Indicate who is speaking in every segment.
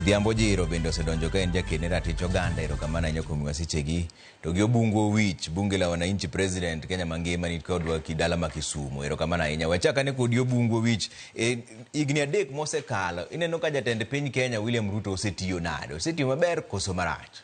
Speaker 1: Diambo jiro bende osedonjo ka en jakene ratich oganda erokamano ahinya kuom wasichegi to gi Obungu Owich bunge la wananchi president Kenya mangima ni kodwa kidala ma Kisumu erokamano ahinya. Wachakane kod Obungu Owich igni adek mosekalo ineno ka jatend piny Kenya William Ruto osetiyo nade, osetiyo maber koso marach?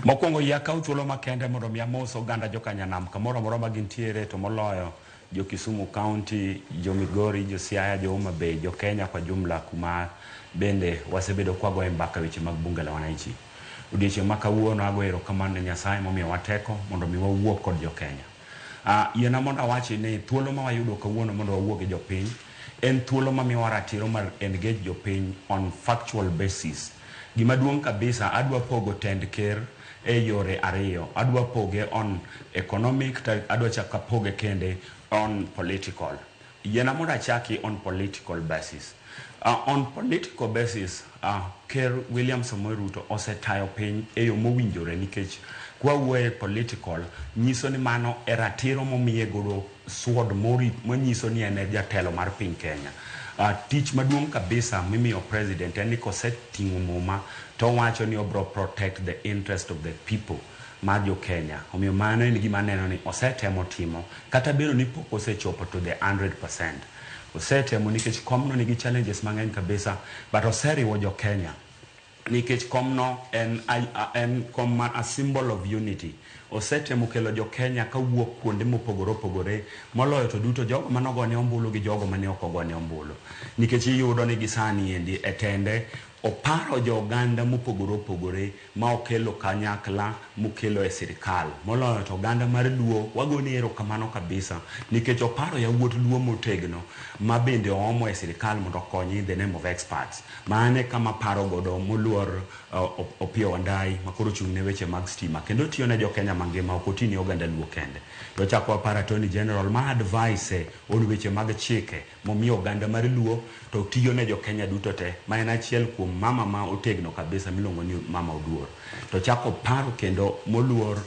Speaker 2: Mokwongo yakaw thuolo makende mondo mi amos oganda jokanyanam kamoro amora ma gintiere to moloyo jo Kisumu County, jo Migori, jo Siaya, jo Homa Bay, jo Kenya kwa jumla kuma bende wasebedo kwago mbaka weche mag bunge la wananchi. Odiochieng' ma kawuono ago erokamano ne Nyasaye momiyo wateko mondo mi wawuok kod jo Kenya. Yiena mondo awachi ni thuolo ma wayudo kawuono mondo wawuog gi jopiny en thuolo ma miyo ratiro mar engage jopiny on factual basis. Gima duong' kabisa adwa pogo tend ker e yore ariyo. Adwa poge on economic, adwa chaka poge kende on political. Yiena mondo achaki on political basis. On political basis, Ker William Samoei Ruto osetayo piny e yo mowinjore nikech kwa wuoye political nyiso ni mano e ratiro momiye godo sword mori manyiso ni en jatelo mar piny Kenya. Tich maduong' kabisa mimiyo president en ni koseting'o muma to wacho ni obro protect the interest of the people mar jo Kenya. Omiyo mano en gima neno ni osetemo timo kata bedo ni pok osechopo to the 100%. Osetemo nikech komno nigi challenges mang'eny kabisa, but oseriwo jo Kenya nikech komno en kom a symbol of unity. Osetemo kelo jo Kenya kawuok kuonde mopogore opogore moloyo to duto jogo manogone ombulu gi jogo mane ok ogone ombulu, nikech iyudo ni gisani endi etende oparo jo oganda mopogore opogore ma okelo kanyakla mokelo e sirikal moloyo to oganda mar Luo. Wagone erokamano kabisa nikech oparo yawuot Luo motegno ma bende oomo e sirikal mondo okonyi in the name of experts. Mane kama paro godo moluor Opiyo Wandayi makoro chung' ne weche mag stima kendo tiyo ne jo Kenya mangima, ok otini oganda Luo kende. To chako aparo Attorney General ma advice od weche mag chike momiyo oganda mar Luo to tiyo ne jo Kenya duto te, ma en achiel kuom mama ma otegno kabisa miluongo ni Mama Oduor. To chako paro kendo moluor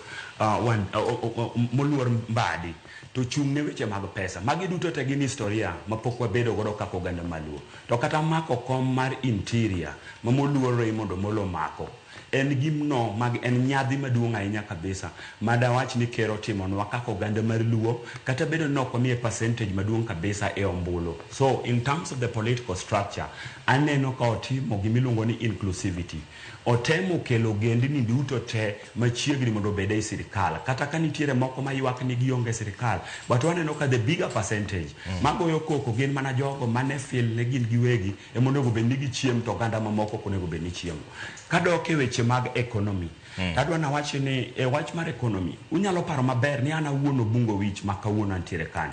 Speaker 2: Mbadi to chung' ne weche mag pesa. Magi duto te gin historia mapok wabedo godo kaka oganda maluo. To kata mako kom mar interior ma moluor Raymond Omolo mako en gimno en nyadhi maduong' ahinya kabisa madawach ni Ker otimonwa kaka oganda mar Luo kata bedo ni ok wamiye percentage maduong' kabisa e ombulu. So in terms of the political structure aneno ka otimo gimiluongo ni inclusivity. Otemo kelo gendini duto te machiegni mondo obede e sirikal kata ka nitiere moko mayuak ni gionge sirikal, but waneno ka the bigger percentage magoyo koko gin mana jogo mane feel ne gin giwegi e mondo obed ni gichiem to oganda mamoko konego bed ni chiemo. Kadok e weche mag economy, tadwa na wachi ni e wach mar economy unyalo paro maber ni ana wuono Obungu Owich ma kawuono antiere kani.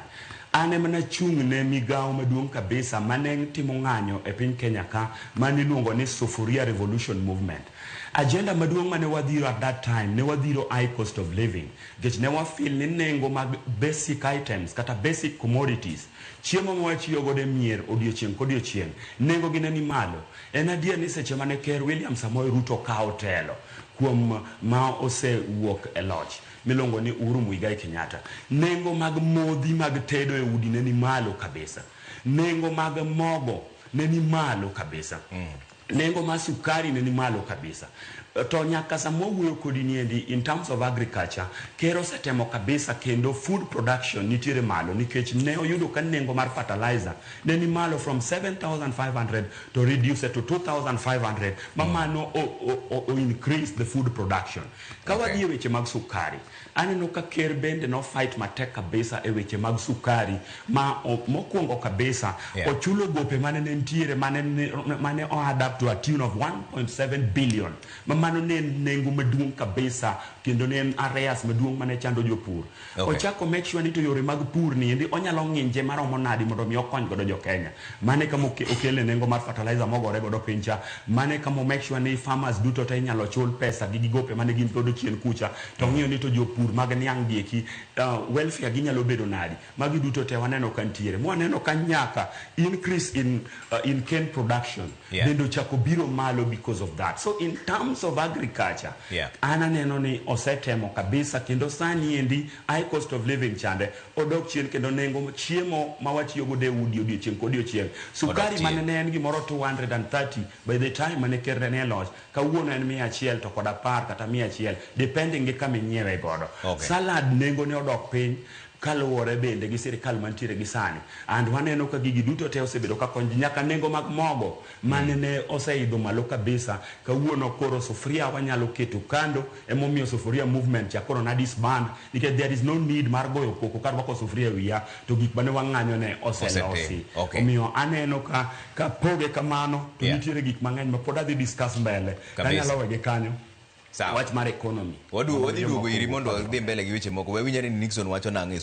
Speaker 2: Ane mana chung' ne migawo maduong' kabisa mane timo ng'anyo e piny Kenya ka mane iluongo ni Sufuria Revolution Movement. Agenda maduong' mane wadhiro at that time ne wadhiro high cost of living, nikech ne wafeel ni nengo mag basic items kata basic commodities, chiemo ma watiyo godo e mier odiochieng' kodiochieng' nengo gi ne ni malo. En adier ni seche mane Ker William Samoei Ruto kawo telo kuom ma osewuok e loch milongo ni Uhuru Muigai Kenyatta, nengo mag modhi mag tedo e udi ne ni malo kabisa, nengo mag mogo ne ni malo kabisa, nengo ma sukari ne ni malo kabisa. To nyaka samo wuoyo kodi niendi in terms of agriculture Ker osetemo kabisa kendo food production nitiere malo nikech ne oyudo ka nengo mar fertilizer ne ni malo from 7,500 to reduce it to 2,500 mamano o increase the food production. Kawadhi e weche mag sukari aneno ka Ker bende no fight matek kabisa e weche mag sukari ma mokwongo kabisa ochulo gope mane nitiere mane o adapt to a tune of 1.7 billion mano ne nengo maduong' kabisa kendo ne en areas maduong' mane chando jopur. Ochako make sure ni to yore mag pur ni endi onyalo ng'inje maromo nadi mondo mi okony godo jo Kenya. Mane kama okele nengo mar fertilizer mogore godo pincha, mane kama make sure ni farmers duto te inyalo chul pesa gi gigope mane gin godo chien kucha to ng'iyo ni to jopur mag niang' dieki welfare gi nyalo bedo nadi. Magi duto te waneno kantiere. Waneno ka nyaka increase in cane production bendo chako biro malo because of that. So in terms of of agriculture,
Speaker 1: Yeah.
Speaker 2: an aneno ni osetemo kabisa kendo sani endi high cost of living chande odok chien kendo nengo chiemo ma watiyo go de udi odiochieng kodiochieng. Sukari
Speaker 1: chien.
Speaker 2: mane ne en gimoro 230 by the time mane ker ne loch kawuono en 100 to kod 10 kata 100 depending gi kama inyiewe godo.
Speaker 1: Okay.
Speaker 2: Salad nengo ne odok piny kaluwore bende gi sirikal mantiere gi sani, and waneno ka gigi duto te osebedo ka konyo nyaka nengo mag mogo mane ne oseidho malo kabisa. Kawuono koro sufuria wanyalo keto kando, emomiyo sufuria movement cha koro na disband because there is no need mar goyo koko ka rwako sufuria wiya to gik mane wang'anyo ne oselosi.
Speaker 1: Okay.
Speaker 2: Omiyo aneno ka poge kamano to
Speaker 1: Yeah.
Speaker 2: nitiere gik mang'eny ma pod adhi discuss mbele
Speaker 1: Kabisa.
Speaker 2: kanyalo wege kanyo.
Speaker 1: Sawa.
Speaker 2: Wach mar economy
Speaker 1: Wadhi duogo iri mondo wadhi mbele gi weche moko. We winjore ni Nixon wacho nang'o